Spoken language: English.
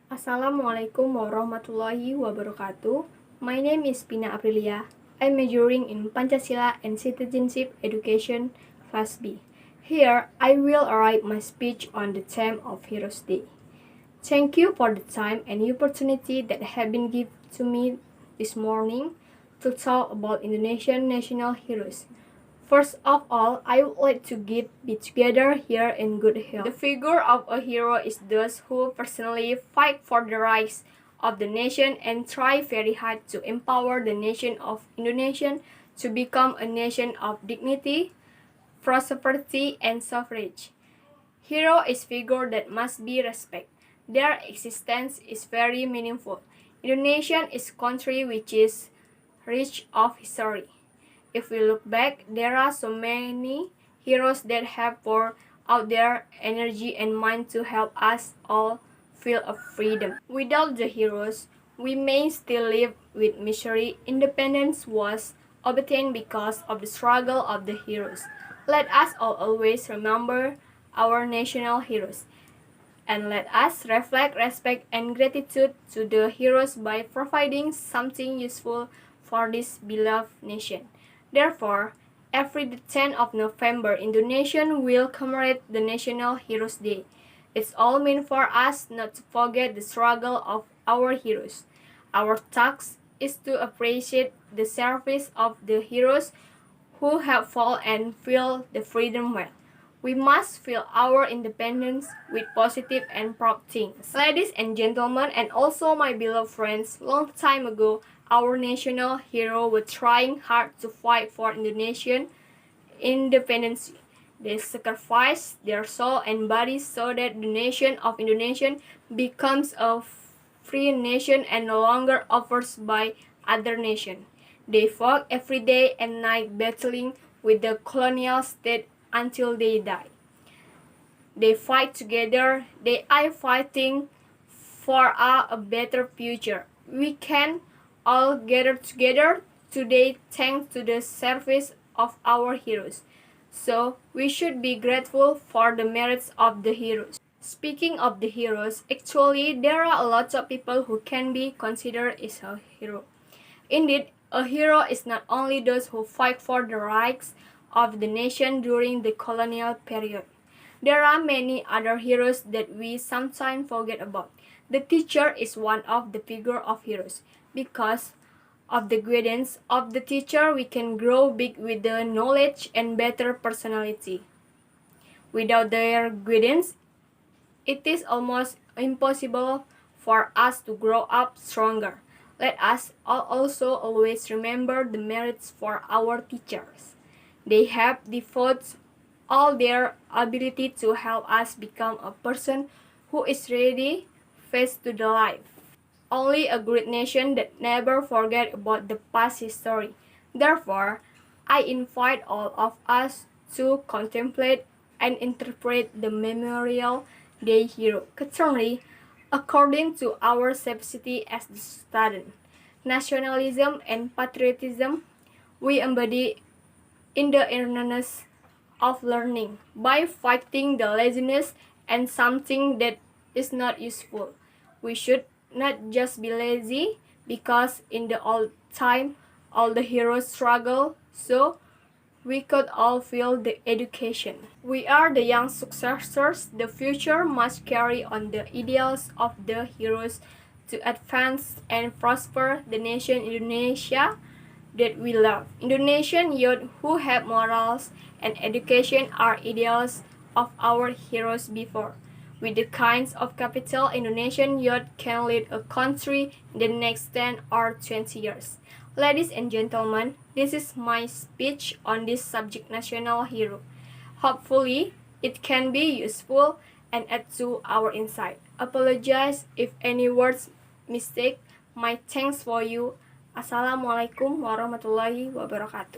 Assalamualaikum warahmatullahi wabarakatuh. My name is Pina Aprilia. I'm majoring in Pancasila and Citizenship Education, Class B. Here, I will write my speech on the theme of Heroes Day. Thank you for the time and opportunity that have been given to me this morning to talk about Indonesian national heroes. First of all, I would like to be together here in good health. The figure of a hero is those who personally fight for the rights of the nation and try very hard to empower the nation of Indonesia to become a nation of dignity, prosperity, and suffrage. Hero is figure that must be respected. Their existence is very meaningful. Indonesia is a country which is rich of history. If we look back, there are so many heroes that have poured out their energy and mind to help us all feel of freedom. Without the heroes, we may still live with misery. Independence was obtained because of the struggle of the heroes. Let us all always remember our national heroes. And let us reflect respect and gratitude to the heroes by providing something useful for this beloved nation. Therefore, every 10th of November, Indonesia will commemorate the National Heroes Day. It's all meant for us not to forget the struggle of our heroes. Our task is to appreciate the service of the heroes who have fought and filled the freedom well. We must fill our independence with positive and proud things. Ladies and gentlemen, and also my beloved friends, long time ago, our national hero were trying hard to fight for Indonesian independence. They sacrificed their soul and bodies so that the nation of Indonesia becomes a free nation and no longer offers by other nations. They fought every day and night battling with the colonial state until they die. They fight together. They are fighting for a better future. We can all gather together today thanks to the service of our heroes. So we should be grateful for the merits of the heroes. Speaking of the heroes, actually there are a lot of people who can be considered as a hero. Indeed, a hero is not only those who fight for the rights of the nation during the colonial period. There are many other heroes that we sometimes forget about. The teacher is one of the figure of heroes. Because of the guidance of the teacher, we can grow big with the knowledge and better personality. Without their guidance, it is almost impossible for us to grow up stronger. Let us also always remember the merits for our teachers. They have devoted all their ability to help us become a person who is ready face to the life. Only a great nation that never forget about the past history. Therefore, I invite all of us to contemplate and interpret the Memorial Day hero. Currently, according to our capacity as the student, nationalism and patriotism we embody in the earnestness of learning by fighting the laziness and something that is not useful. We should not just be lazy because in the old time all the heroes struggle so we could all feel the education. We are the young successors. The future must carry on the ideals of the heroes to advance and prosper the nation Indonesia that we love. Indonesian youth who have morals and education are ideals of our heroes before. With the kinds of capital, Indonesian youth can lead a country in the next 10 or 20 years. Ladies and gentlemen, this is my speech on this subject national hero. Hopefully, it can be useful and add to our insight. Apologize if any words mistake. My thanks for you. Assalamualaikum warahmatullahi wabarakatuh.